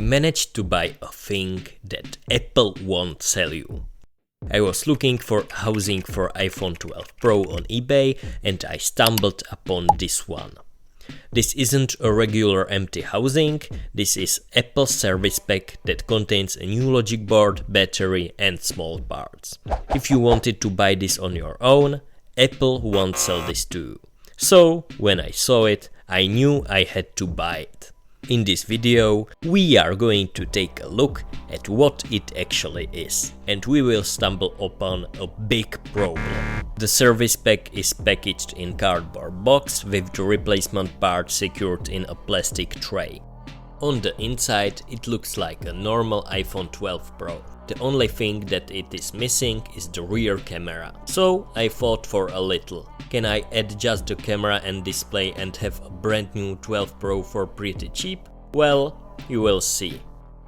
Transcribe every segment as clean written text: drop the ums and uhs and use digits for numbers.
I managed to buy a thing that Apple won't sell you. I was looking for housing for iPhone 12 Pro on eBay and I stumbled upon this one. This isn't a regular empty housing, this is Apple's service pack that contains a new logic board, battery and small parts. If you wanted to buy this on your own, Apple won't sell this to you. So, when I saw it, I knew I had to buy it. In this video, we are going to take a look at what it actually is, and we will stumble upon a big problem. The service pack is packaged in cardboard box with the replacement part secured in a plastic tray. On the inside, it looks like a normal iPhone 12 Pro. The only thing that it is missing is the rear camera. So I thought for a little. Can I adjust the camera and display and have a brand new 12 Pro for pretty cheap? Well, you will see.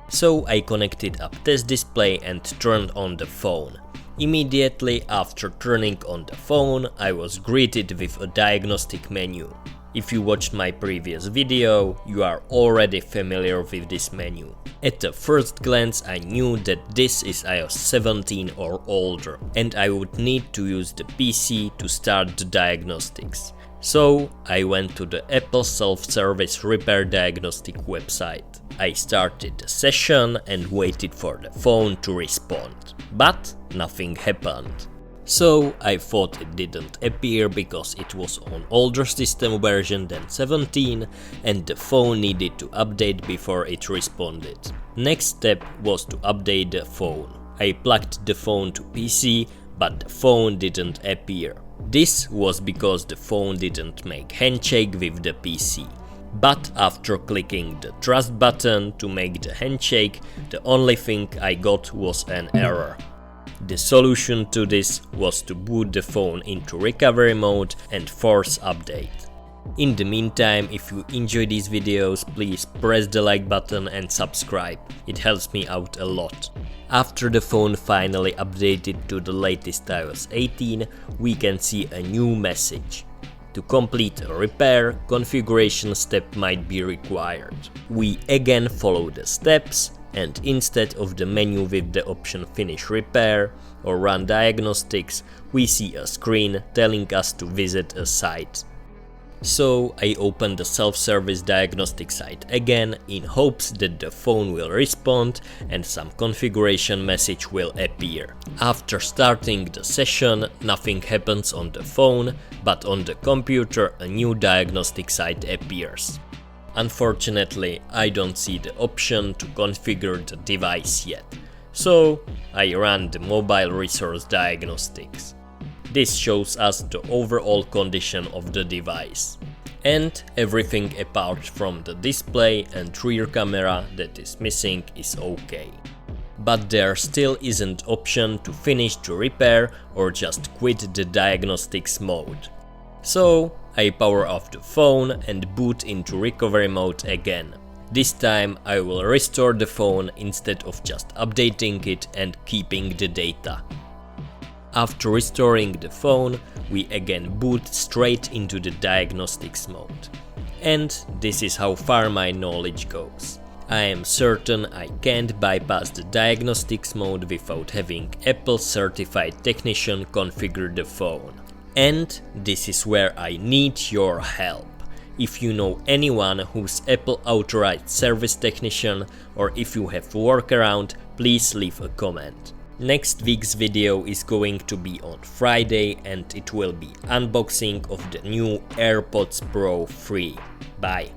So I connected up test display and turned on the phone. Immediately after turning on the phone, I was greeted with a diagnostic menu. If you watched my previous video, you are already familiar with this menu. At the first glance I knew that this is iOS 17 or older, and I would need to use the PC to start the diagnostics. So I went to the Apple self-service repair diagnostic website. I started the session and waited for the phone to respond, but nothing happened. So I thought it didn't appear because it was on older system version than 17 and the phone needed to update before it responded. Next step was to update the phone. I plugged the phone to PC, but the phone didn't appear. This was because the phone didn't make handshake with the PC. But after clicking the trust button to make the handshake, the only thing I got was an error. The solution to this was to boot the phone into recovery mode and force update. In the meantime, if you enjoy these videos, please press the like button and subscribe, it helps me out a lot. After the phone finally updated to the latest iOS 18, we can see a new message. To complete a repair, configuration step might be required. We again follow the steps, and instead of the menu with the option Finish Repair or Run Diagnostics, we see a screen telling us to visit a site. So I open the self-service diagnostic site again in hopes that the phone will respond and some configuration message will appear. After starting the session, nothing happens on the phone, but on the computer a new diagnostic site appears. Unfortunately, I don't see the option to configure the device yet, so I ran the mobile resource diagnostics. This shows us the overall condition of the device, and everything apart from the display and rear camera that is missing is okay. But there still isn't option to finish the repair or just quit the diagnostics mode. So I power off the phone and boot into recovery mode again. This time I will restore the phone instead of just updating it and keeping the data. After restoring the phone, we again boot straight into the diagnostics mode. And this is how far my knowledge goes. I am certain I can't bypass the diagnostics mode without having Apple certified technician configure the phone. And this is where I need your help. If you know anyone who's Apple authorized service technician, or if you have workaround, please leave a comment. Next week's video is going to be on Friday and it will be unboxing of the new AirPods Pro 3. Bye.